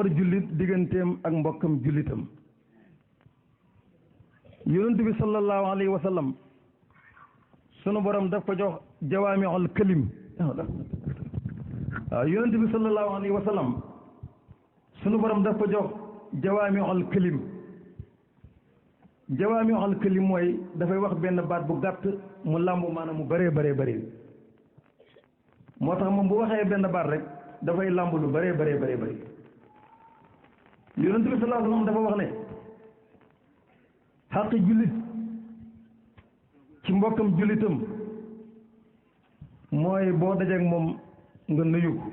war jullit digganteem ak mbokkam jullitam yonent bi sallallahu alayhi wa sallam sunu borom daf ko jox jawaami'ul kalim waaw yonent bi sallallahu alayhi wa sallam sunu borom daf ko jox jawaami'ul kalim jawaami'ul kalim mooy dafay wax benn baat bu gàtt mu làmb maanaam mu bëree bëri moo tax moom bu waxee benn baat rek dafay làmb lu bëree bëri yonent bi sallallahu alayhi wa sallam dafa wax ne xaqi jullit ci mbokkam jullitam mooy boo dajeek moom nga nuyu ko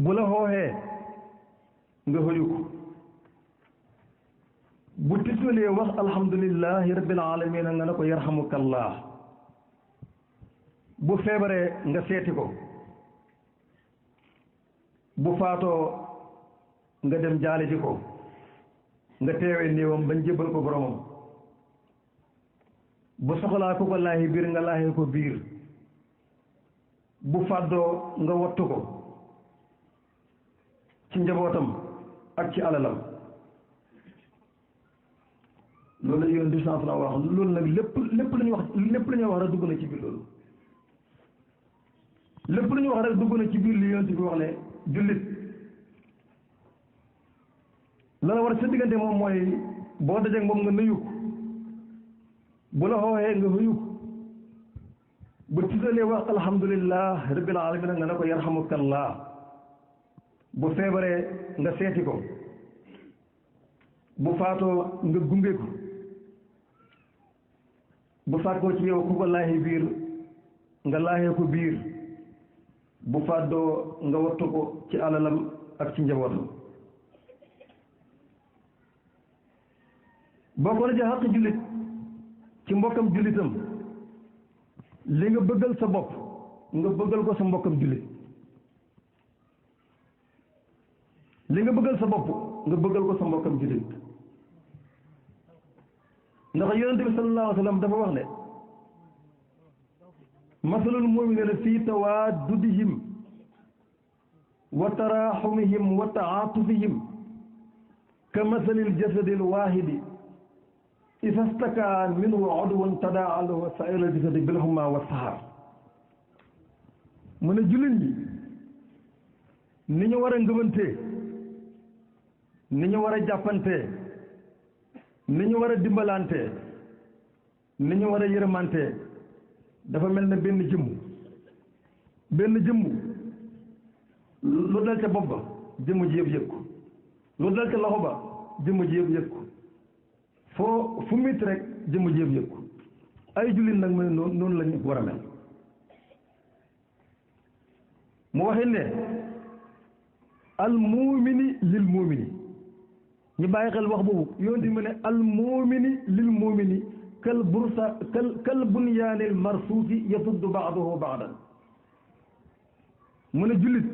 bu la xooxee nga xëyu ko bu tisulee wax alhamdulillahi rabbil alamin nga ne ko yarhamukallah bu feebaree nga seeti ko bu faatoo nga dem jaale ji ko nga teewee néewam bañ jébbal ko boromam bu soxlaa ku ko laahi biir nga laahi ko biir bu fàddoo nga wattu ko ci njabootam ak ci alalam loolu la yoon di chance la wax loolu nag lépp lu ñu wax rek dugg na ci biir loolu lépp lu ñu wax rek dugg na ci biir li yoon bi wax ne jullit la la war sa diggante moom mooy boo dajeek moom nga nuyu ko bu la xooxee nga nuyu ko bu tisalee wax alhamdulillah rabbil alamin nga ne ko yarhamukallah bu feebaree nga seeti ko bu faatoo nga gunge ko bu sàkkoo ci yow ku ko laaxee biir nga laaxee ko biir bu fàddoo nga wattu ko ci alalam ak ci njabootam boo ko la xaq jullit ci mbokkam jullitam li nga bëggal sa bopp nga bëggal ko sa mbokkam jullit li nga bëggal sa bopp nga bëggal ko sa mbokkam jullit ndax yonente bi sallallahu alayhi wa sallam dafa wax ne masalul mu'minina fi tawaddudihim wa taraxumihim wa taatufihim ka masalil jasadil waahidi iza stakaa minhu udwun tadaa lahu saa'irul jasadi bil humma wa sahar mu ne jullit ñi ni ñu war a ngëmantee ni ñu war a jàppantee ni ñu war a dimbalantee ni ñu war a yërëmantee dafa mel ne benn jëmm lu dal ca bopp ba jëmm ji yëpp yëg ko lu dal ca loxo ba jëmm ji yëpp yëg ko fu mit rek jëmm ji yëpp yëg ko ay jullit nag mu ne noonu lañu war a mel mu waxin ne al muumini lil muumini ñu bàyyi xel wax boobu yonent mu ne al muumini lil muumini kal bunyaanil marsuusi yasuddu ba'duhu ba'dan mu ne jullit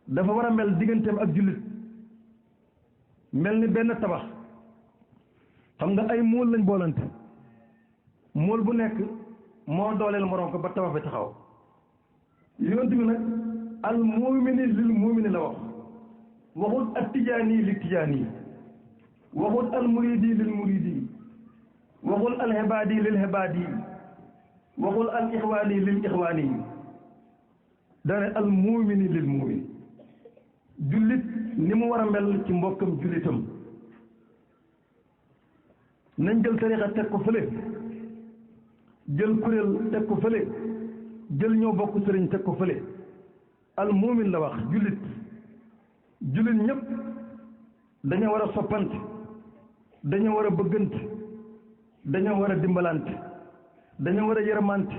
dafa war a mel digganteem ak jullit mel ni benn tabax xam nga ay mool lañ boolante mool bu nekk moo dooleel moroom ko ba tabax bi taxaw yonent bi nag al muumini lil muumini la waxul at tijaani li tijaani waxul al muridi lil muridi waxul al xibaadi lil xibaadi waxul al ixwaani lil ixwaani dane al muumini lil muumini jullit ni mu war a mel ci mbokkam jullitam nañ jël tarixa teg ko fële jël kuréel teg ko fële jël ñoo bokk sëriñ teg ko fële al muumin la wax jullit ñëpp dañoo war a soppante dañoo war a bëggante dañoo war a dimbalante dañoo war a yërmante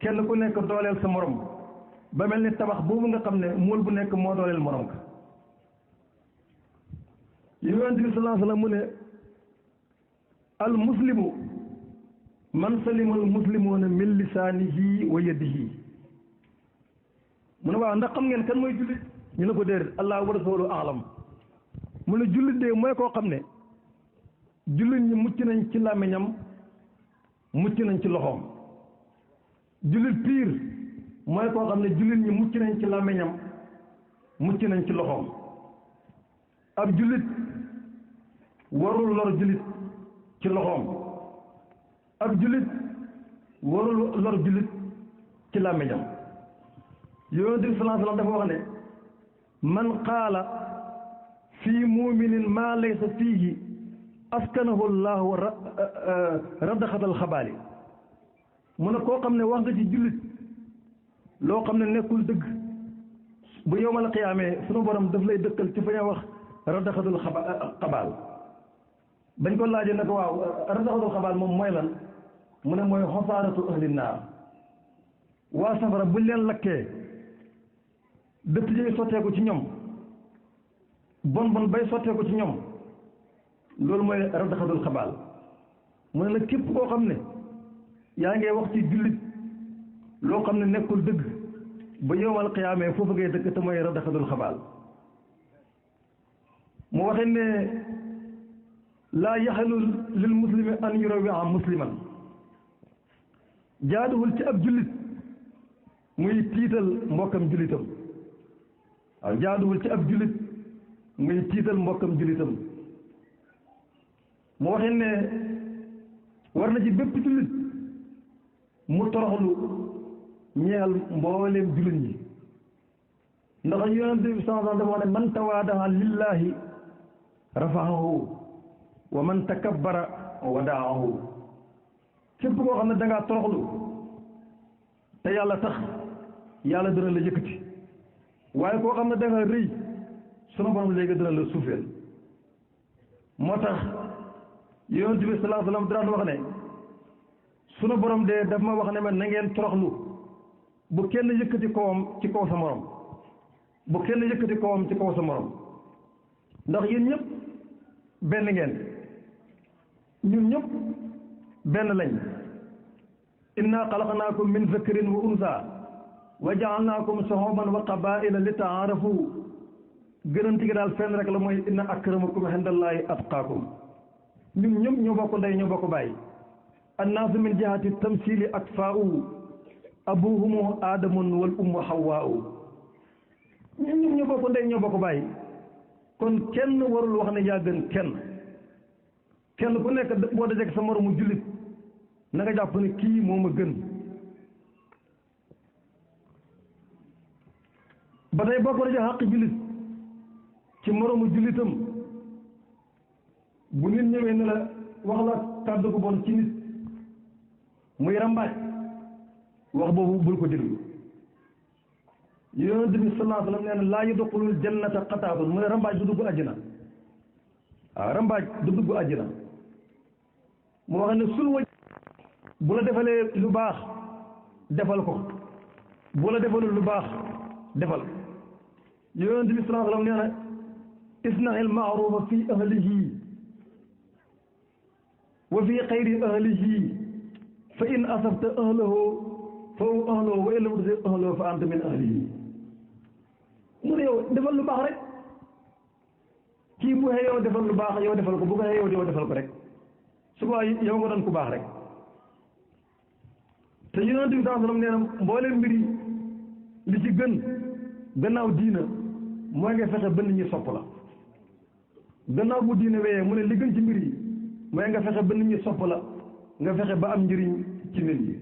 kenn ku nekk dooleel sa morom ba mel ni tabax boobu nga xam ne mool bu nekk moo dooleel morom ka yonent bi sallallahu alayhi wa sallam mu ne al muslimu man salima al muslimuuna min lisaanihi wa yadihi mu ne waaw ndax xam ngeen kan mooy jullit ñu ne ko déedéet allah wa rasuluhu a'lam mu ne jullit de mooy koo xam ne jullit ñi mucc nañ ci làmmiñam mucc nañ ci loxoom jullit piir mooy koo xam ne jullit ñi mucc nañ ci làmmiñam mucc nañ ci loxoom. ab jullit warul lor jullit ci loxoom, ab jullit warul lor jullit ci làmmiñam. Yonent bi sallallahu alayhi wa sallam dafa wax ne man qaala fii muminin maa laysa fiihi askanahu llahu raddaxatal xabaali. mu ne koo xam ne wax nga ci jullit loo xam ne nekkul dëgg, bu yowmal qiyaamee sunu borom daf lay dëkkal ci fa ñuy wax raddaxatul xabaal. bañ ko laajee ne ko waaw raddaxatul xabaal moom mooy lan, mu ne mooy xosaaratu ahli naar. waa safara buñ leen lakkee dëtt yi sotteeku ci ñoom, bon bon bay sotteeku ci ñoom, loolu mooy raddaxatul xabaal. mu ne nag képp koo xam ne yaa ngi wax ci jullit loo xam ne nekkul dëgg, ba yowmal qiyaamee foofu ngay dëkk te mooy raddaxatul xabaal. mu waxee ne laa yaxalu lil muslimi an yurawia musliman. jaaduwul ci ab jullit muy tiital mbokkam jullitam. waaw jaaduwul ci ab jullit muy tiital mbokkam jullitam. mu waxee ne war na ci bépp jullit mu toroxlu ñeel mbooleem jullit ñi, ndax yonent bi sallallahu alayhi wa sallam dafa wax ne man tawaadaha lillahi rafahahu wa man takabbara wadaahu. képp koo xam ne da ngaa toroxlu te yàlla tax, yàlla dina la yëkkati, waaye koo xam ne da nga rëy, sunu borom léegi dina la suufeel. moo tax yonent bi sallallahu alayhi wa sallam daan wax ne sunu borom de daf ma wax ne ma na ngeen toroxlu, bu kenn yëkkati kawam ci kaw sa morom, bu kenn yëkkati kawam ci kaw sa morom, ndax yéen ñëpp benn ngeen, ñun ñëpp benn lañ. inna xalaqnaakum min zakarin wa unsa wa jaalnaakum shuuban wa qabaa'ila li taarafu. gënanti gi daal fenn rek la, mooy inna akramakum indallaahi atqaakum. ñun ñëpp ñoo bokk ndey ñoo bokk bàyyi. annaasu min jihati tamsili atfaa'u abuhumu aadamun wal ummu hawwaa'u. ñun ñëpp ñoo bokk ndey ñoo bokk bàyyi, kon kenn warul wax ne yaa gën kenn. kenn ku nekk boo dajek sa moromu jullit na nga jàpp ne kii moo ma gën. ba tey bokk na ci xàq jullit ci moromu jullitam, bu nit ñëwee ne la wax la kàddu gu bon ci nit muy rambaaj, wax boobu bul ko déglu. yonent bi sallallahu alayhi wa sallam nee na laa yadxulul jannata qataatun. mu ne rambaaj du dugg àjjana. waaw rambaaj du dugg àjjana. mu wax ne sul waj bu la defalee lu baax defal ko, bu la defalul lu baax defal. yonent bi sallallahu alayhi wa sallam nee na isna'il ma'ruufa fi ahlihi wa fi xayri ahlihi fa in asabta ahlahu fa ahlahu wa in lam tusib ahlahu fa anta min ahlihi. mu ne yow defal lu baax rek, kii bu xëyoo defal lu baax yow defal ko, bu ko xëyoo yow defal ko rek, suba yow nga doon ku baax rek. te yonent bi sallallahu alayhi wa sallam nee na mbooleem mbir yi li ci gën gannaaw diina mooy nga fexe ba nit ñi sopp la. gannaaw bu diina wéyee mu ne li gën ci mbir yi mooy nga fexe ba nit ñi sopp la, nga fexe ba am njëriñ ci nit ñi.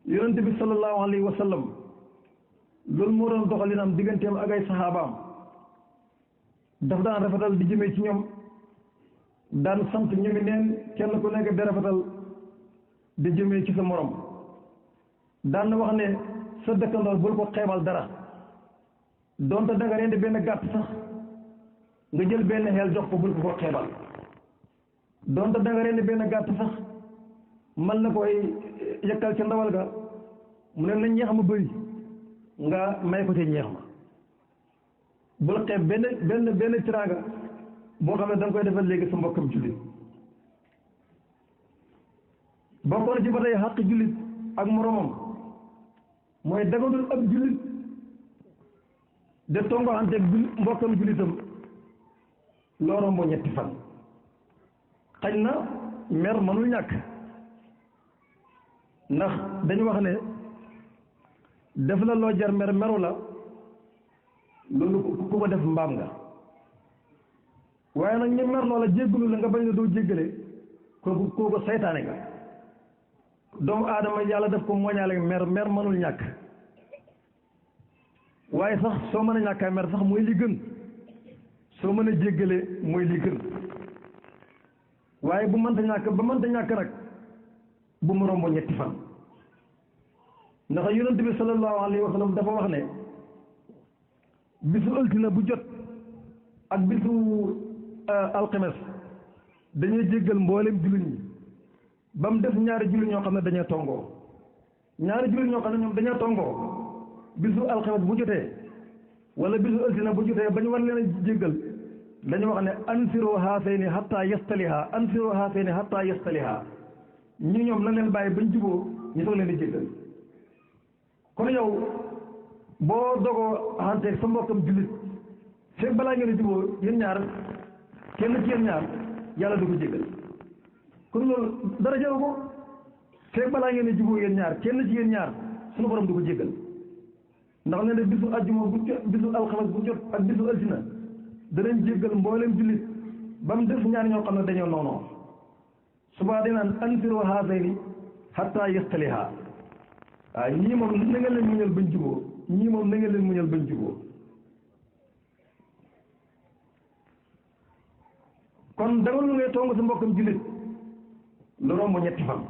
yonent bi sallallahu alayhi wa sallam loolu moo doon doxalinam digganteem ak ay saxaabaam. daf daan rafetal di jëmee ci ñoom, daan sant ñu ngi neen kenn ku nekk di rafetal di jëmee ci sa morom. daan na wax ne sa dëkkandoor bul ko xeebal dara, donte da nga rendi benn gàtt sax nga jël benn xeel jox ko, bul ko xeebal. donte da nga rendi benn gàtt sax man na koy yëkkal ca ndawal ga, mu ne na ñeex ma bëri nga may ko ca ñeex ma. bul xeeb benn tiraanga boo xam ne da nga koy defal léegi sa mbokkam jullit. bokkoon na ci ba tey xàq jullit ak moromam mooy dagadul ab jullit de tongoxanteeg mbokkam jullitam loo rombo ñetti fan. xañ na mer mënul ñàkk, ndax dañu wax ne def la loo jar mer meru la loolu ku ko def mbaam nga waaye nag ñu mer loola jéggalu la nga bañ la doo jéggale kooku saytaane nga doomu aadama yàlla def ko moñaale mer mënul ñàkk waaye sax soo mën a ñàkkaa mer sax mooy li gën soo mën a jéggale mooy li gën waaye bu mënta ñàkk ba mënta ñàkk nag bu mu romb ñetti fan ndax yonent bi sallallahu alayhi wa sallam dafa wax ne bisu altine bu jot ak bisu alxames dañuy jéggal mboolem jullit ñi ba mu def ñaari jullit ñoo xam ne dañoo tongoo ñaari jullit ñoo xam ne ñoom dañoo tongoo bisu alxames bu jotee wala bisu altine bu jotee ba ñu war leen a jéggal dañu wax ne ansiru haasayni hatta yastaliha ansiru haasayni hatta yastaliha ñi ñoom na leen bàyyi bañ juboo ñu soog leen di jéggal kon yow boo dogoo xanteeg sa mbokkam jullit fekk balaa ngeen a juboo yéen ñaar kenn ci yéen ñaar yàlla du ko jéggal kon loolu dara jaru ko fekk balaa ngeen a juboo yéen ñaar kenn ci yéen ñaar suñu borom du ko jéggal ndax nee na bisu ajjuma bu jot bisu alxames bu jot ak bisu altina danañ jéggal mboolem jullit ba mu def ñaar ñoo xam ne dañoo noonoo subaa dinaan ansiru haasayni hatta yastaliha waaw ñii moom na nga leen muñal bañ juboo ñii moom na nga leen muñal bañ juboo kon danga lu ngay tong sa mbokkam jullit lu romb ñetti fan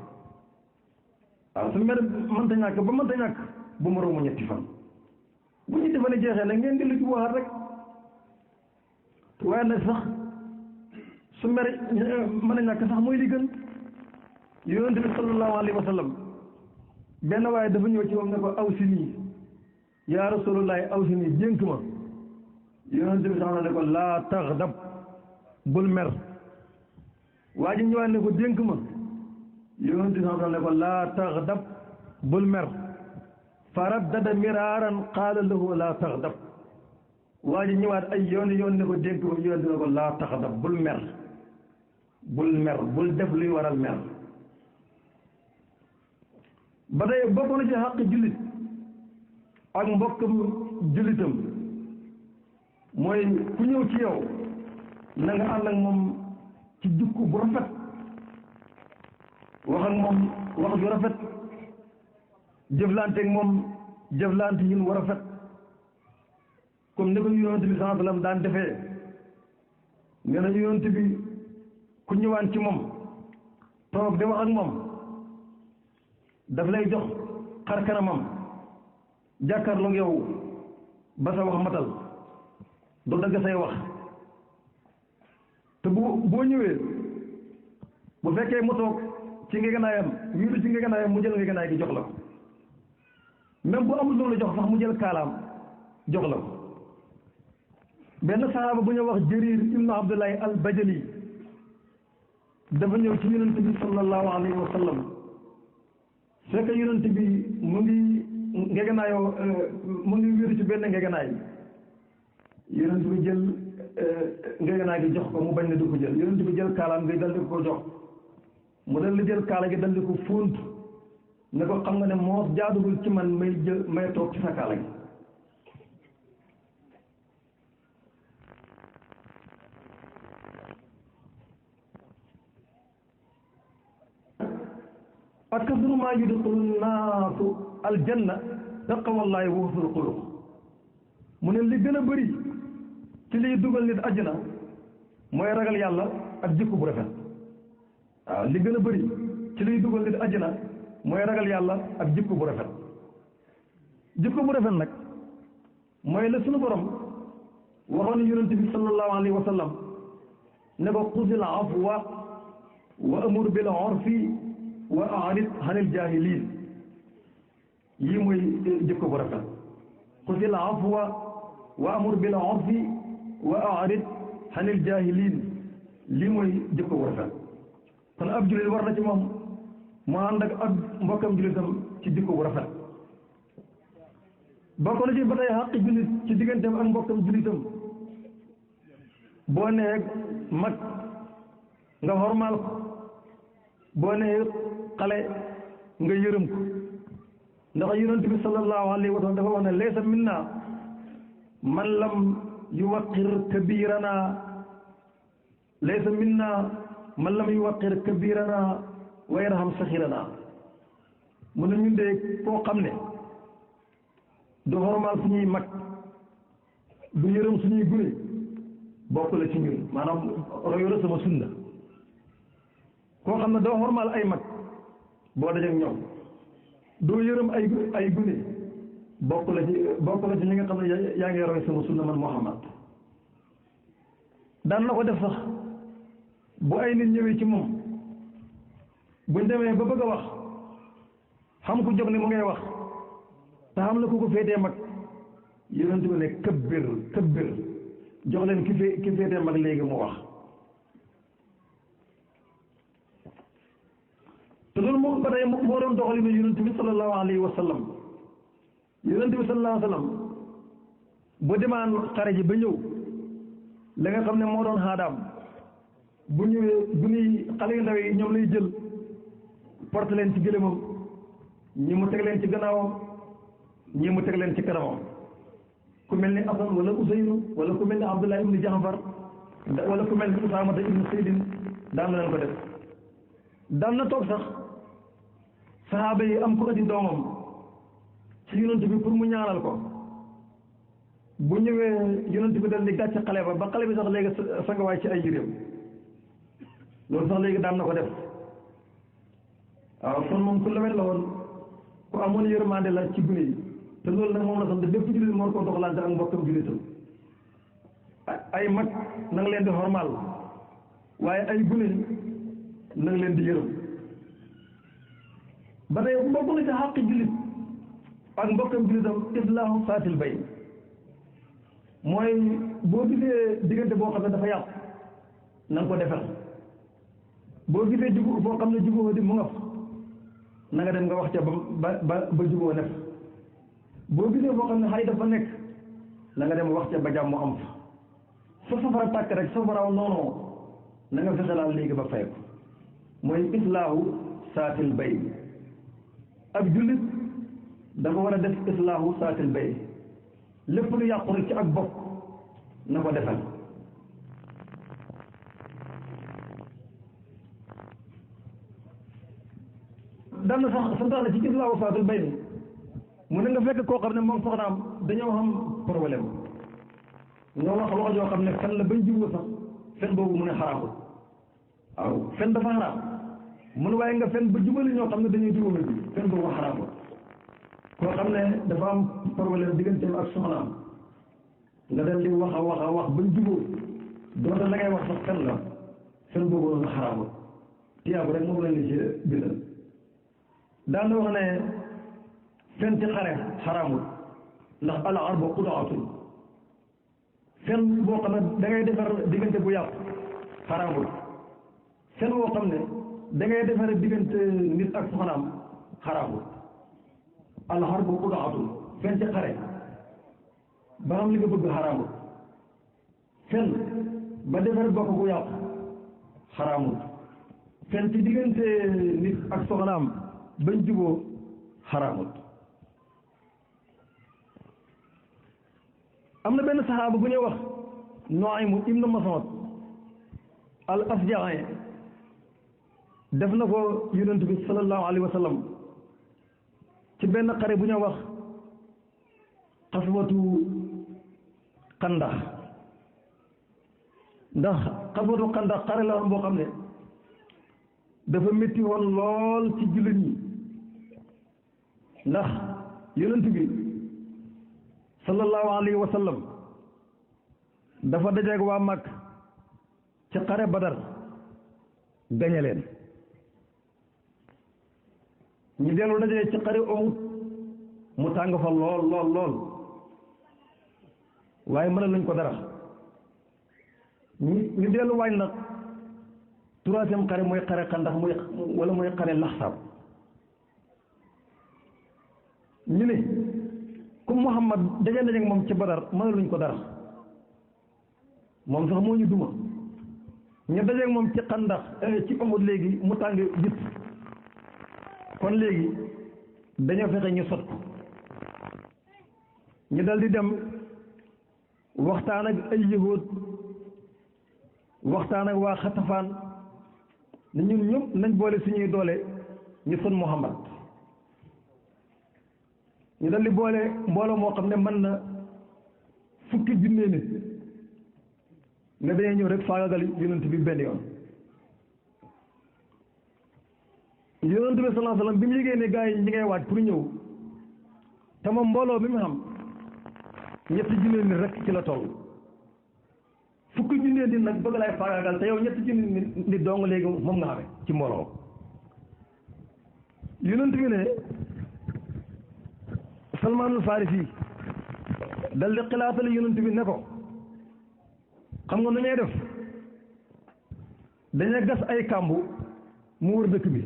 waaw su mer mënta ñàkk ba mënta ñàkk bu mu romb ñetti fan bu ñu defane jeexee nag ngeen di lu juboowaat rek waaye nag sax su mer mën a ñàkk sax mooy li gën yonent bi sallallahu alayhi wa sallam benn waaye dafa ñëw ci moom ne ko aw si nii yaa rasulullahi aw si nii dénk ma yonent bi sax na ne ko laa taxdab bul mer waa ji ñëwaat ne ko dénk ma yonent bi sax ne ko laa taxdab bul mer faraddada miraaran qaala lahu laa taxdab waa ji ñëwaat ay yoon ne ko dénk ma yonent ne ko laa taxdab bul mer bul def luy waral mer ba tey bokk na ci xàq jullit ak mbokkam jullitam mooy ku ñëw ci yow na nga ànd ak moom ci jukku bu rafet wax ak moom wax ju rafet jëflante ak moom jëflante yin war rafet comme ni ko yonent bi sallallahu alayhi wa sallam daan defee nee na yonent bi ku ñëwaan ci moom toog di wax ak moom daf lay jox xar kanamam jàkkaarloog yow ba sa wax matal du dagg say wax te boo ñëwee bu fekkee mu toog ci ngeganaayam wiiru ci ngeganaayam mu jël ngeganaay gi jox la ko même bu amul loolu jox sax mu jël kaalaam jox la ko benn sahaaba bu ñu wax Jarir ibnu Abdullahi al Bajali dafa ñëw ci yonent bi sallallahu alayhi wa sallam fekk yonent bi mu ngi ngeganaayoo mu ngi wéeru ci benn ngeganaay yonent bi jël ngeganaay gi jox ko mu bañ ne du ko jël yonent bi jël kaalaam gi dal di ko jox mu dal di jël kaala gi dal di ko fóont ne ko xam nga ne moo jaaduwul ci man may toog ci sa kaala gi ak kasru maa yudxilu naasu aljanna taqwallahi wa husnul xuluq mu ne li gën a bëri ci liy dugal nit àjjana mooy ragal yàlla ak jikko bu rafet waaw li gën a bëri ci liy dugal nit àjjana mooy ragal yàlla ak jikko bu rafet jikko bu rafet nag mooy la sunu borom waxoon yonent bi sallallahu alayhi wa sallam ne ko xuzil afwa wa amur bil urfi wa a'rid anil jaahiliin yii mooy jikko bu rafet xuzil afwa wa amur bil urfi wa a'rid anil jaahiliin lii mooy jikko bu rafet kon ab jullit war na ci moom mu ànd ak mbokkam jullitam ci jikko bu rafet bokk na ci ba tey xàq jullit ci digganteem ak mbokkam jullitam boo nee mag nga xormaal ko boo nee xale nga yërëm ko ndax yonent bi sallallahu alayhi wa sallam dafa wax ne laysa minna man lam yuwaqir kabirana laysa minna man lam yuwaqir kabirana wa yarham saxirana mu ne ñun de koo xam ne du xormaal suñuy mag du yërëm suñuy gune bokk la ci ñun maanaam royo la sama sunna koo xam ne doo xormaal ay mag boo dajeek ñoom doo yërëm ay gune bokk la ci ñi nga xam ne yaa ngi roy sama sunna man Muhammad daan na ko def sax bu ay nit ñëwee ci moom buñ demee ba bëgg a wax xam ku jóg ne mu ngay wax te xam la ku ko féetee mag yonent bi ne këbbir jox leen ki féetee mag léegi mu wax te loolu moom ba tey moo doon doxalinu yonent bi sallallahu alayhi wa sallam yonent bi sallallahu alayhi wa sallam bu demaan xare ji ba ñëw la nga xam ne moo doon xaadaam bu ñëwee bu ñuy xale yu ndaw yi ñoom lay jël porte leen ci gëlémam ñi mu teg leen ci gannaawam ñi mu teg leen ci kanamam ku mel ni Asan wala Useynu wala ku mel ni Abdullah ibn Jaafar wala ku mel ni Usaamata ibn Saydin daan na leen ko def daan na toog sax saxaaba yi am ko indi doomam ci yonent bi pour mu ñaanal ko bu ñëwee yonent bi dal di gàcc xale ba xale bi sax léegi sangawaay ci ay yéreem loolu sax léegi daan na ko def waaw kon moom ku lewet la woon ku amoon yërmande la ci gune yi te loolu nag moom la sant bépp jullit moo ko doxalante ak mbokkam jullitam ay mag na nga leen di xormaal waaye ay gune na nga leen di yërëm ba tey bokk na ci xàq jullit ak mbokkam jullitam islaahu saatil bay mooy boo gisee diggante boo xam ne dafa yàqu na nga ko defar boo gisee jubu boo xam ne juboo di mu nga na nga dem nga wax ca ba juboo nekk boo gisee boo xam ne xay dafa nekk na nga dem wax ca ba jàmm am fa safara tàkk rek safaraaw noonu na nga fexe laal léegi ba fay ko mooy islaahu saatil bay ab jullit dafa war a def islaahu saatil bay lépp lu yàqu rek ci ak bokk na ko defal daan na sax santaane ci islaahu saatil bay ni mu ne nga fekk koo xam ne moom soxnaam dañoo xam problème nga wax wax joo xam ne fen la bañ juboo sax fen boobu mu ne xaraamul waaw fen dafa xaraam mu ne waaye nga fen ba jubali ñoo xam ne dañuy jubóo bi fen boobu xaraamul koo xam ne dafa am problème digganteem ak soxnaam nga dem di wax a wax bañ jubóo doonte la ngay wax sax fen la fen boobu noonu xaraamul tiyaabu rek moom lañ la ci bindal daan na wax ne fen ci xare xaraamul ndax al arbu qudaatun fen boo xam ne da ngay defar diggante bu yàqu xaraamul fen boo xam ne da ngay defar diggante nit ak soxnaam xaraamul al arbu qudaatun fen ci xare ba xam li nga bëgg xaraamul fen ba defar bokk bu yàqu xaraamul fen ci diggante nit ak soxnaam bañ juboo xaraamul am na benn saxaaba bu ñuy wax Nuaym ibn Mas'ud al Asja'i def na ko yonent bi sallallahu alayhi wa sallam ci benn xare bu ñuy wax xaswatu Xandax ndax xaswatu Xandax xare la woon boo xam ne dafa métti woon lool ci jullit ñi ndax yonent bi sallallahu alayhi wa sallam dafa dajeeg waa mag ci xare Badar gañe leen ñu dellu dajee ci xare Uhud mu tàng fa lool waaye mënal nañ ko dara ñu dellu waañ nag troisième xare mooy xare Xandax mooy xare Laxsaab ñu ne comme Muhammad daje nañ ak moom ci Badar mënaluñ ko dara moom sax moo ñu duma ñu daje ak moom ci Xandax ci Uhud léegi mu tàng gis kon léegi dañoo fexe ñu sot ko ñu dal di dem waxtaan ak ay yahuud waxtaan ak waa Xatafaan ne ñun ñëpp nañ boole suñuy doole ñu sot Muhammad ñu dal di boole mbooloo moo xam ne mën na fukki junne nit ne dañuy ñëw rek faagagal yonent bi benn yoon yonent bi sallallahu alayhi wasallam bi mu yégée ne gaa yi ñi ngay waaj pour ñëw te moom mbooloo bi mu xam ñetti junne nit rek ci la toll fukki junne nit nag bëgg lay faagagal te yow ñetti junne nit dong léegi moom nga xame ci mbooloo yonent bi ne Salmaanul Farisi dal di xilaatal yonent bi ne ko xam nga nu ñuy def dañuy gas ay kàmbu mu wër dëkk bi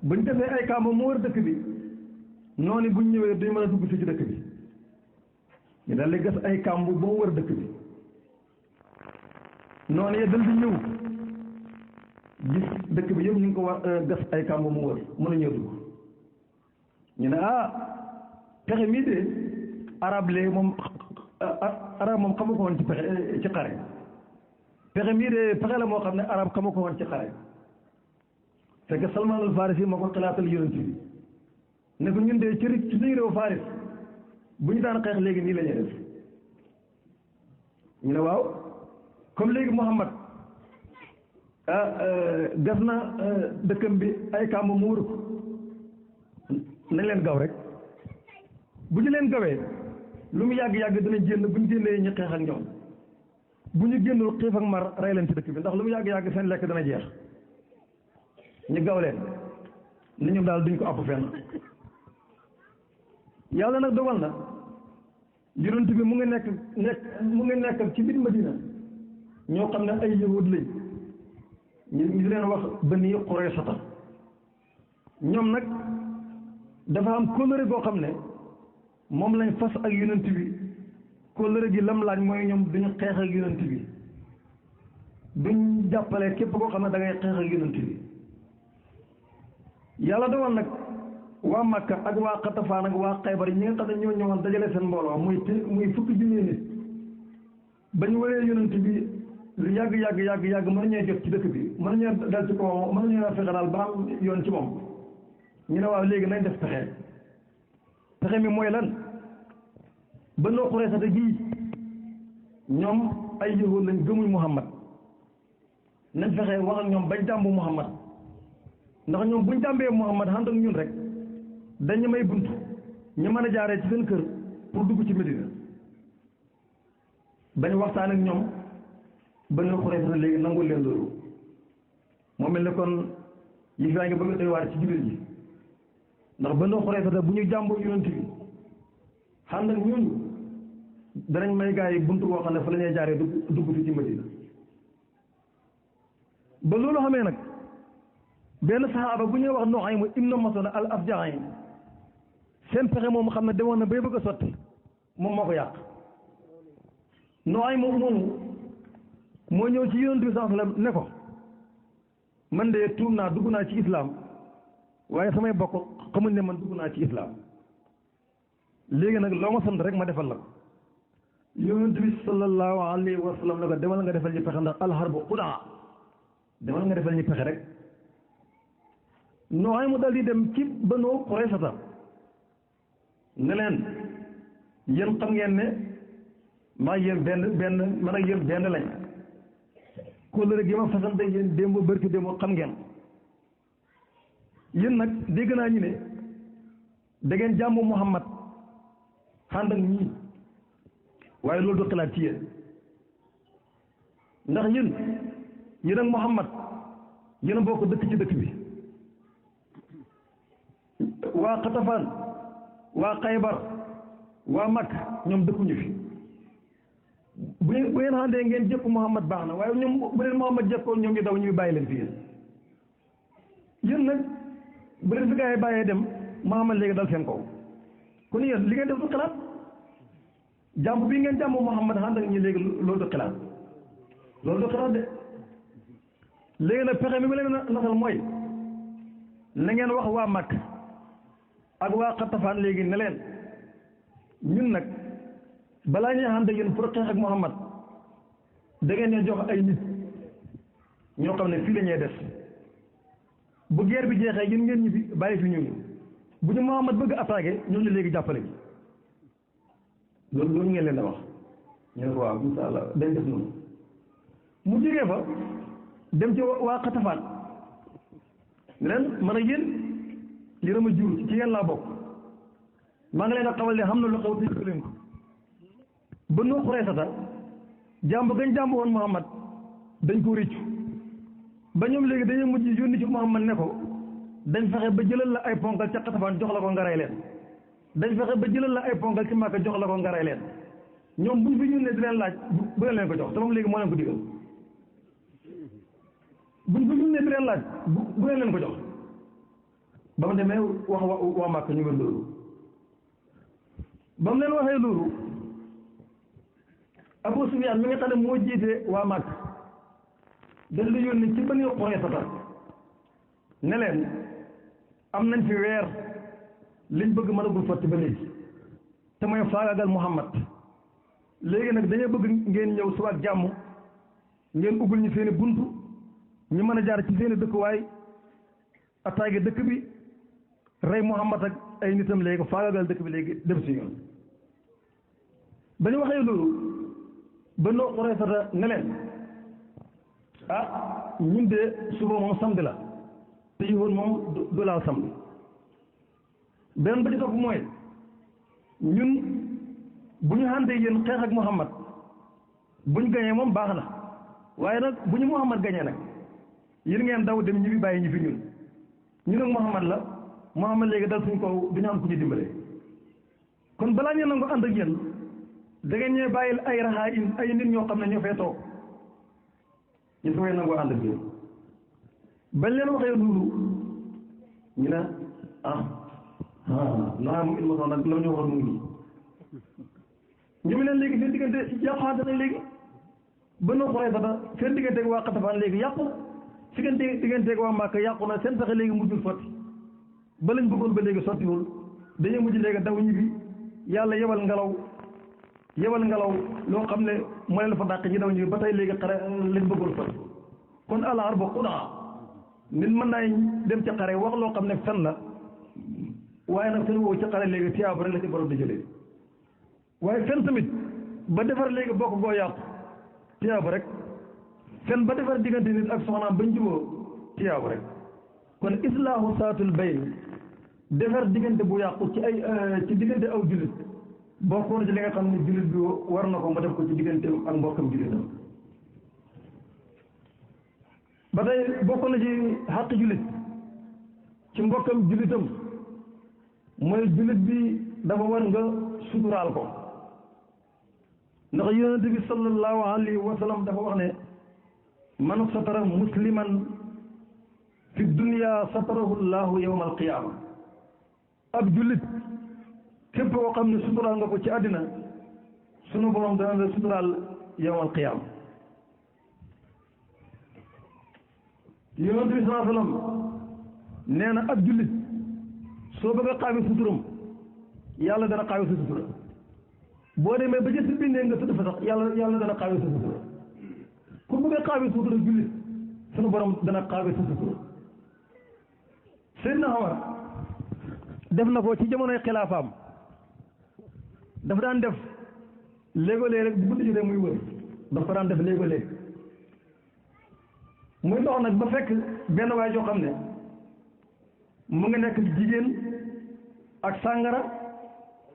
buñ defee ay kàmbu mu wër dëkk bi noonu buñ ñëwee duñ mën a dugg si ci dëkk bi ñu dal di gas ay kàmbu ba mu wër dëkk bi noonu ya dal di ñëw gis dëkk bi yëpp ñu ngi ko war gas ay kàmbu mu wër mën a ñëw dugg ñu ne pexe mii de arab léegi moom arab moom xamu ko woon ci pexe ci xare pexe mii de pexe la moo xam ne arab xamu ko woon ci xare fekk Salmaan al Farisi moo ko xalaatal yonent bi ne ko ñun de ci suñu réew Faris bu ñu daan xeex léegi nii la ñuy def ñu ne waaw comme léegi Muhammad gas na dëkkam bi ay kàmb mu wër ko nañ leen gaw rek bu ñu leen gawee lu mu yàgg-yàgg dinañ génn bu ñu génnee ñu xeex ak ñoom bu ñu génnul xiif ak mar rey leen ci dëkk bi ndax lu mu yàgg-yàgg seen lekk dana jeex ñu gaw leen ni ñoom daal duñ ko àpp fenn yàlla nag dogal na yonent bi mu ngi nekk ci biir Madina ñoo xam ne ay yahud lañ ñu di leen wax Bani Quraysata ñoom nag dafa am kóllëre goo xam ne moom lañ fas ak yonent bi kóllëre gi lam laaj mooy ñoom duñu xeex ak yonent bi duñ jàppale képp koo xam ne da ngay xeex ak yonent bi yàlla dogal nag waa Makka ak waa Xatafaan ak waa Xaybar ñi nga xam ne ñoo ñëwoon dajale seen mbooloo muy fukki junni nit bañ waree yonent bi lu yàgg mën nañoo jot ci dëkk bi mën nañoo dal ci kawam mën nañoo fexe daal ba am yoon ci moom ñu ne waaw léegi nañ def pexe mi mooy lan Banu Qurayza gii ñoom ay yahuud lañ gëmuñ Muhammad nañ fexe wax ak ñoom bañ jàmbu Muhammad ndax ñoom buñ jàmbee Muhammad ànd ak ñun rek dañ may bunt ñu mën a jaaree ci seen kër pour dugg ci Medina bañ waxtaan ak ñoom Banu Qurayza léegi nangul leen loolu moo mel ne kon yi faa ngi bëgg a doy waar ci jullit ji ndax Banu Qurayza bu ñu jàmboo yonent bi ànd ak ñooñu danañ may gaa yi buntu boo xam ne fa la ñuy jaaree dugg fi ci Madina ba loolu xamee nag benn saxaaba bu ñuy wax Nuaym ibn Mas'ud al-Afja'i seen pexe moom xam ne demoon na bay bëgg a sotti moom moo ko yàq Nuaym moomu moo ñëw ci yonent bi sallallahu alayhi wasallam ne ko man de tuub naa dugg naa ci islam waaye samay bokk xamuñ ne man dugg naa ci islam léegi nag loo ma sant rek ma defal la ko yonent bi sallallahu alayhi wa sallam ne ko demal nga defal ñu pexe ndax alxarbu xudaa demal nga defal ñu pexe rek nooy mu dal di dem ci Banu Qurayza ne leen yéen xam ngeen ne maa yéen benn man ak yéen benn lañ kóllëre gi ma fasante yéen démb barki démb xam ngeen yéen nag dégg naa ñu ne da ngeen jàmm Muhammad ànd ak ñii waaye loolu du xalaat ci yéen ndax yéen ak Muhammad yéen a bokk dëkk ci dëkk bi waa Xatafaan waa Xaybar waa Makka ñoom dëkkuñu fi bu ngeen àndee ngeen jëkk Muhammad baax na waaye ñoom bu leen Muhammad jëkkoon ñoom ñu daw ñuy bàyyi leen fi yéen nag bu leen fi gaa yi bàyyee dem Muhammad léegi dal seen kaw kon yéen li ngeen def du xalaat jàmm bi ngeen jàmm Muhammad ànd ak ñi léegi loolu du xalaat de léegi nag pexe mi ma leen naxal mooy na ngeen wax waa Makka ak waa Xatafaan léegi ne leen ñun nag balaa ñuy ànd ak yéen pour xeex ak Muhammad da ngeen ne jox ay nit ñoo xam ne fii la ñuy des bu guerre bi jeexee yéen ngeen ñibbi bàyyi fi ñun bu ñu Muhammad bëgg attaqué ñooñu léegi jàppale bi loolu ngeen leen a wax ñu ne ko waaw insha Allah dañ def noonu mu jógee fa dem ci waa Xatafaan leen man a yéen li dama jur ci yéen laa bokk maa ngi leen a xamal ne xam na lu xew te leen ko ba noo Xuraysata jàmb gañ jàmb woon Muhammad dañ ko réccu ba ñoom léegi dañuy mujj yónni ci Muhammad ne ko dañ fexe ba jëlal la ay ponkal ca Xatafaan jox la ko nga rey leen dañ fexe ba jëlal la ay ponkal ci Màkka jox la ko nga rey leen ñoom buñ fi yónnee di leen laaj bu leen ko jox te moom léegi moo leen ko digal buñ fi yónnee di leen laaj bu leen ko jox ba mu demee wax waa Màkka ñu ngi loolu ba mu leen waxee loolu Abu Sufyaan mi nga xam ne moo jiite waa Màkka dañ la yónni ci Bani Qurayza ne leen am nañ fi weer liñ bëgg mënagul sotti ba léegi te mooy faagaagal Muhammad léegi nag dañoo bëgg ngeen ñëw suba ak jàmm ngeen ubbul ñu seeni buntu ñu mën a jaar ci seeni dëkkuwaay attaqué dëkk bi rey Muhammad ak ay nitam léegi faagaagal dëkk bi léegi dem si yoon ba ñu waxee loolu Bani Qurayza ne leen ah ñun de suba moom samedi la te yowoon moom du laal samedi beneen ba ci topp mooy ñun bu ñu àndee yéen xeex ak Muhammad bu ñu gañee moom baax na waaye nag bu ñu Muhammad gañee nag yéen ngeen daw dem ñi bi bàyyi ñi fi ñun ak Muhammad la Muhammad léegi dal suñ kaw du ñu am ku ñu dimbale kon balaa ñu nangu ànd ak yéen da ngeen ñee bàyyil ay raxaa in ay nit ñoo xam ne ñoo fay toog ñu fa ngay nangoo ànd ak yéen bañ leen waxee loolu ñu ne naa mu ilma nag la ñu waxoon mu ngi ñu mu leen léegi seen diggante yàqaante nañ léegi ba noo xoolee sax seen digganteeg waa Xatafaan léegi yàqu seen digganteeg waa Màkka yàqu na seen fexe léegi mujjul sotti ba lañ bëggoon ba léegi sottiwul dañuy mujj léegi daw ñibbi yàlla yebal ngelaw loo xam ne moo leen fa dàq ñi daw ñibbi ba tey léegi xare lañ bëggoon sotti kon alaar ba xudaa nit mën naa dem ci xare wax loo xam ne fen la waaye nag fen woowu ci xare léegi tiyaab rek la ci borom di jëlee waaye fen tamit ba defar léegi bokk goo yàqu tiyaab rek fen ba defar diggante nit ak soxnaam bañ juboo tiyaab rek kon islaahu saatul bayn defar diggante bu yàqu ci ci diggante aw jullit bokkoon ci li nga xam ne jullit bi war na ko mu def ko ci digganteem ak mbokkam jullitam ba tey bokk na ci xàq jullit ci mbokkam jullitam mooy jullit bi dafa war nga suturaal ko ndax yonent bi sallallahu alayhi wa sallam dafa wax ne man satara musliman fi dunya satarahu llahu yawma alqiyama ab jullit képp koo xam ne suturaal nga ko ci àddina sunu borom dana la suturaal yawma alqiyama yonent bi sallallahu alayhi wa sallam nee na ab jullit soo bëgg a xaawi suturam yàlla dana xaawi sa sutura boo demee ba jësi bindee nga tëdd fa sax yàlla dana xaawi sa sutura ku bëgg a xaawi sutura jullit sunu borom dana xaawi sa sutura Seydina Omar def na ko ci jamonoy xilaafaam dafa daan def léegoo-léeg rek bu guddi jotee muy wër dafa ko daan def léegoo-léeg muy dox nag ba fekk benn waay joo xam ne mu ngi nekk jigéen ak sàngara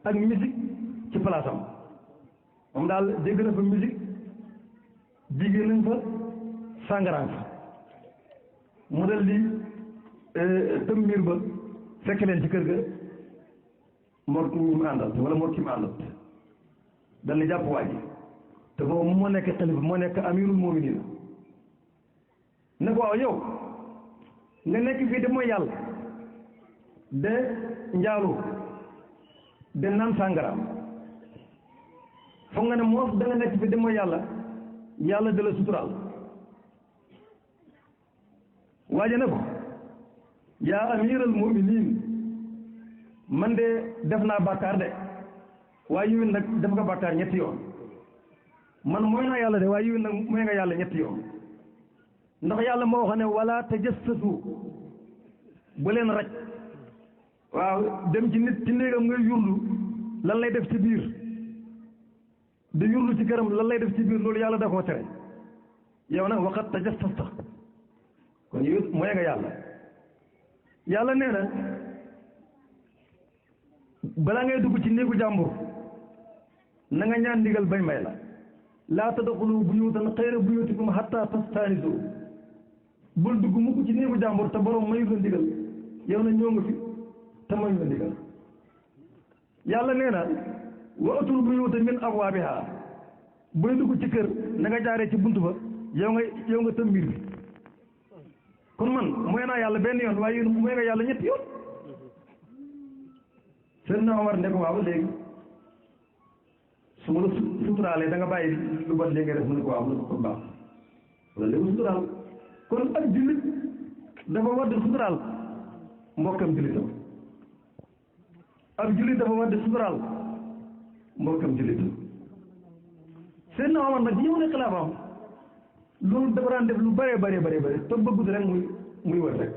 ak musique ci place am moom daal dégg na fa musique jigéen nañ fa sàngaraan fa mu dal di tëm miir ba fekk leen ci kër ga mor ki mu àndal wala mor ki mu àndal dal di jàpp waa ji te boobu moo nekk xalifa moo nekk amirul mu'minin ne ko waaw yow nga nekk fii de mooy yàlla de njaalu de naan sàngara foog nga ne moo da nga nekk fi de mooy yàlla de la suturaal waaje ne ko yaa amiral muminin man de def naa bàkkaar de waaye yiwén nag def nga bàkkaar ñetti yoon man mooy naa yàlla de waaye yiwén nag mooy nga yàlla ñetti yoon ndax yàlla moo wax ne wala tajassasu bu leen raj waaw dem ci nit ci néegam ngay yurlu lan lay def ci biir di yurlu ci këram lan lay def ci biir loolu yàlla da koo tere yow nag waxat tajassasta kon yow mooy nga yàlla nee na balaa ngay dugg ci néegu jàmbur na nga ñaan ndigal bay may la laa tadxulu buyuutan xayra buyuutikum hatta tastaanisu bul dugg mukk ci néegu jàmbur te borom mayu la ndigal yow na ñoo nga fi te mayu la ndigal yàlla nee na wa atul buyuuta min abwaabiha buy dugg ci kër na nga jaaree ci bunt ba yow nga tëm mbir bi kon man mooy naa yàlla benn yoon waaye mooy nga yàlla ñetti yoon seen na Omar ne ko waaw léegi su ma la suturaalee da nga bàyyi lu bon léegi nga def mu ne ko waaw mu ne ko kon baax wala léegi suturaal kon ak jullit dafa war di suturaal mbokkam jullitam ab jullit dafa war di suturaal mbokkam jullitam seen na Omar nag ñëw ne xilaafaam loolu dafa daan def lu bëree bëri te bëggut rek muy wër rek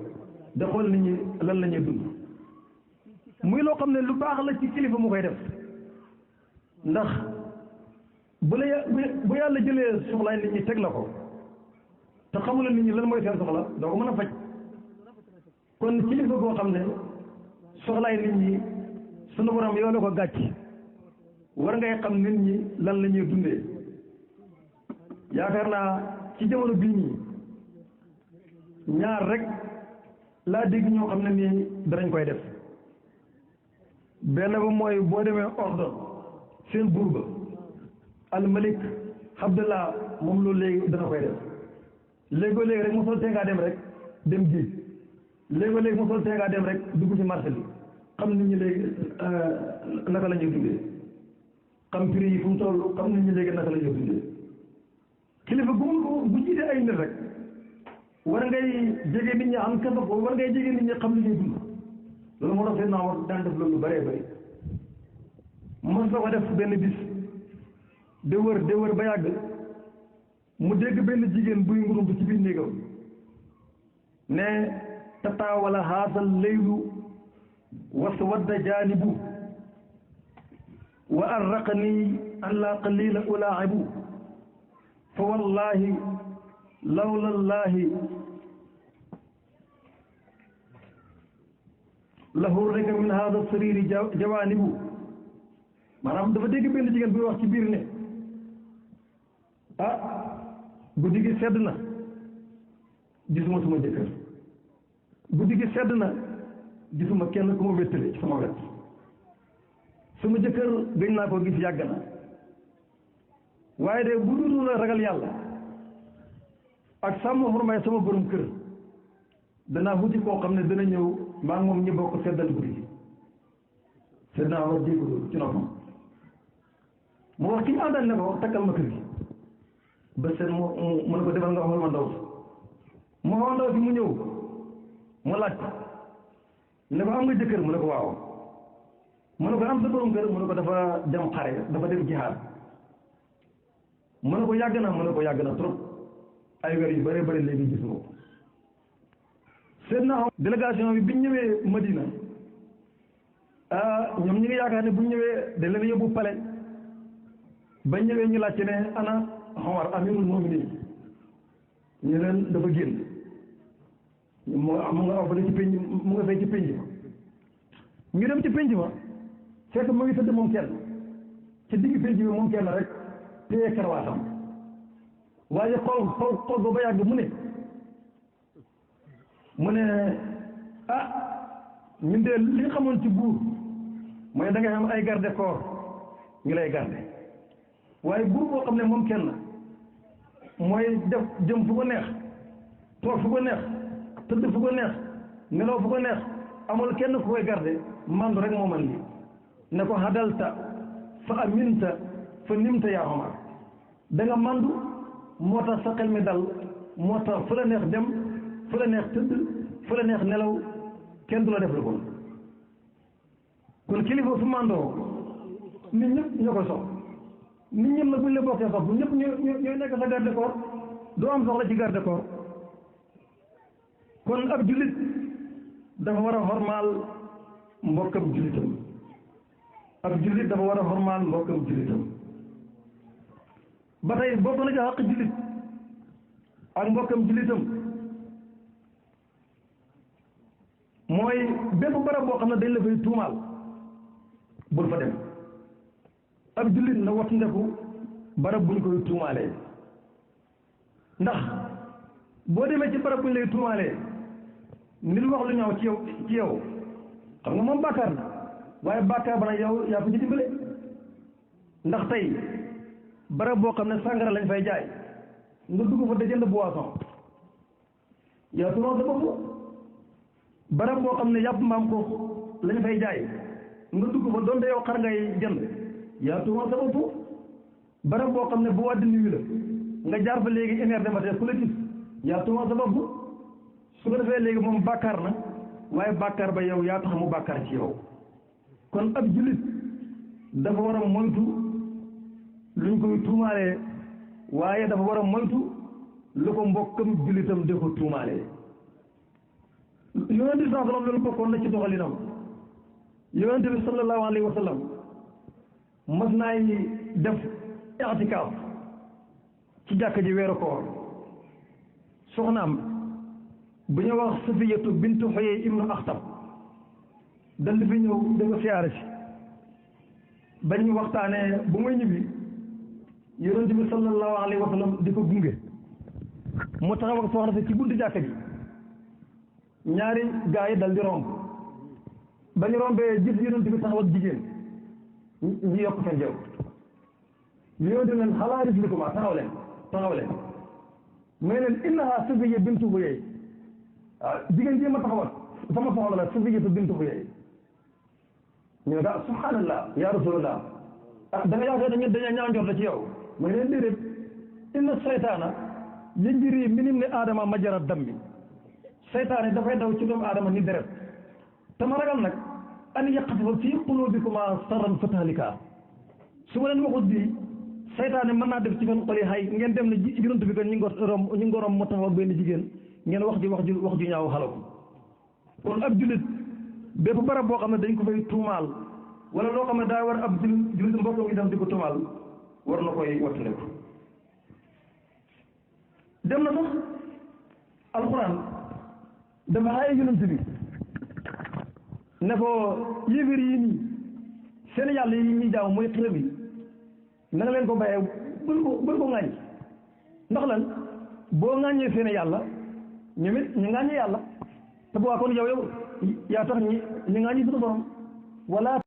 da xool nit ñi lan la ñuy dund muy loo xam ne lu baax la ci kilifa mu koy def ndax bu yàlla jëlee soxlaay nit ñi teg la ko te xamula nit ñi lan mooy seen soxla doo ko mën a faj kon kilifa koo xam ne soxlaay nit ñi sunu borom yow la ko gàcc war ngay xam nit ñi lan la ñuy dundee yaakaar naa ci jamono bii nii ñaar rek laa dégg ñoo xam ne nii danañ koy def benn ba mooy boo demee ordre seen buur ba almalik Abdallah moom loolu léegi dana koy def léegoo-léegi rek mu sol tee ngaa dem rek dem géej léegoo-léegi mu sol tee ngaa dem rek dugg ci marché bi xam nit ñi léegi naka la ñuy dundee xam prix yi fu mu toll xam nit ñi léegi naka la ñuy dundee kilifa bu jiite ay nit rek war ngay jege nit ñi am kasa ko war ngay jege nit ñi xam li ñuy dund loolu moo tax seen naa war daan def loolu bëree bëri mos na ko def benn bis de wër ba yàgg mu dégg benn jigéen buy ngurumtu ci biir néegam ne tataawala haasal laylu waswadda jaanibu wa arraqani an la qalila ulaa'ibu fa wallahi lawla llahi la hurrika min hada sariri jawaanibu maanaam dafa dégg benn jigéen buy wax ci biir ne guddi gi sedd na gisuma suma jëkkër guddi gi sedd na gisuma kenn ku ma wéttale ci sama wet suma jëkkër gëj naa ko gis yàgg na waaye de bu dul la ragal yàlla ak sàmm xurmaay sama borom kër danaa wuti koo xam ne dana ñëw maa ngi moom ñi bokk seddal guddi gi sedd naa war jéego ci noppam mu wax ki ñu àndal ne ko takkal ma kër gi ba seen mu ne ko defal nga xool ma ndaw si mu xool ndaw si mu ñëw mu laaj ko ne ko am nga jëkkër mu ne ko waaw mu ne ko am sa borom kër mu ne ko dafa dem xare dafa dem jihaad mu ne ko yàgg na trop ay weer yu bëree bëri léegi gis nga ko seet naa délégation bi biñ ñëwee Madina ñoom ñi ngi yaakaar ne buñ ñëwee dañ leen yóbbu pale bañ ñëwee ñu laajte ne ana Omar amirul mu'minin ñu leen dafa génn mu nga aw fale ci pénc mu nga fay ci pénc ma ñu dem ci pénc ma fekk mu ngi tëdd moom kenn ci digg pénc bi moom kenn rek téye karwaatam waaye xool ba yàgg mu ne ñun de li nga xamoon ci buur mooy da ngay am ay garde corps ñu lay garde waaye buur boo xam ne moom kenn mooy def jëm fu ko neex toog fu ko neex tëdd fu ko neex nelaw fu ko neex amul kenn ku koy garde mandu rek moo man li ne ko hadalta fa aminta fa nimta yaa Omar da nga mandu moo tax sa xel mi dal moo tax fu la neex dem fu la neex tëdd fu la neex nelaw kenn du la def lu bon kon kilifa su mandoo nit ñëpp ñoo koy sopp nit ñëpp nag buñ la bokkee sopp ñëpp ñooy nekk sa garde corps doo am soxla ci garde corps kon ab jullit dafa war a xormaal mbokkam jullitam ab jullit dafa war a xormaal mbokkam jullitam ba tey bokk na ci xaq jullit ak mbokkam jullitam mooy bépp barab boo xam ne dañ la fay tuumaal bul fa dem ab jullit na wattu ndeku barab buñ koy tuumaalee ndax boo demee ci barab buñ lay tuumaalee nit wax lu ñaaw ci yow xam nga moom bàkkaar na waaye bàkkaar ba nag yow yaa ko ci dimbale ndax tey barab boo xam ne sàngara lañ fay jaay nga dugg fa da jënd boisson yaa tuumaal sa bopp barab boo xam ne yàpp mbaam ko lañ fay jaay nga dugg fa doonte yow xar ngay jënd yaa tuumaal sa bopp barab boo xam ne bu wàdd nuyu la nga jaar fa léegi une heure de matin ku la gis yaa tuumaal sa bopp su ko defee léegi moom bàkkaar na waaye bàkkaar ba yow yaa tax mu bàkkaar ci yow kon ab jullit dafa war a moytu luñ koy tuumaalee waaye dafa war a moytu lu ko mbokkam jullitam di ko tuumaalee yonent bi sallallahu loolu bokkoon na ci doxalinam yonent bi sallallahu alayhi wa sallam mas naay def i'tikaaf ci jàkk ji weeru koor soxnaam bu ñu wax Safiyatu bintu Huyay ibnu Axtab dal fi ñëw dafa siyaare si bañ waxtaanee bu muy ñibbi yonent bi sallallahu alayhi wa sallam di ko gunge mu taxaw ak soxna si ci buntu jàkka ji ñaari gaa yi dal di romb ba ñu rombee gis yonent bi taxaw ak jigéen ñu yokk seen jaww yonent bi leen xalaa rislikuma taxaw leen mais leen innaha Safiya bintu Huyay waaw jigéen ji ma taxawal sama soxla la Safiyatu bintu Huyay ñu ne daa subhanallah ya rasulullah da nga yaakaar dañu ñaaw njort la ci yow mooy leen déedéet inna seytaana yajri min ibni aadama majra dammi seytaane dafay daw ci doomu aadama ni deret te ma ragal nag an yaqtifa fii qulubikuma sarran fatahlikaa su ma leen waxut bii seytaane mën naa def ci seen xol yi xay ngeen dem ne yonent bi kon ñu ngi ko romb mu taxaw ak benn jigéen ngeen wax ju ñaaw xalaku kon ab jullit bépp barab boo xam ne dañ ko fay tuumaal wala loo xam ne daa war ab jullit mbokkam yi dem di ko tuumaal war na koy wattandiku dem na sax alxuraan dafa xaaye yonent bi ne ko yéeféer yi nii seen yàlla yi ñuy jaaw mooy xërëm yi na nga leen ko bàyyee bul ko ŋàññ ndax lan boo ŋàññee seen yàlla ñoom it ñu ŋàññee yàlla te bu waa kon yow yaa tax ñi ŋàññi suñu borom wala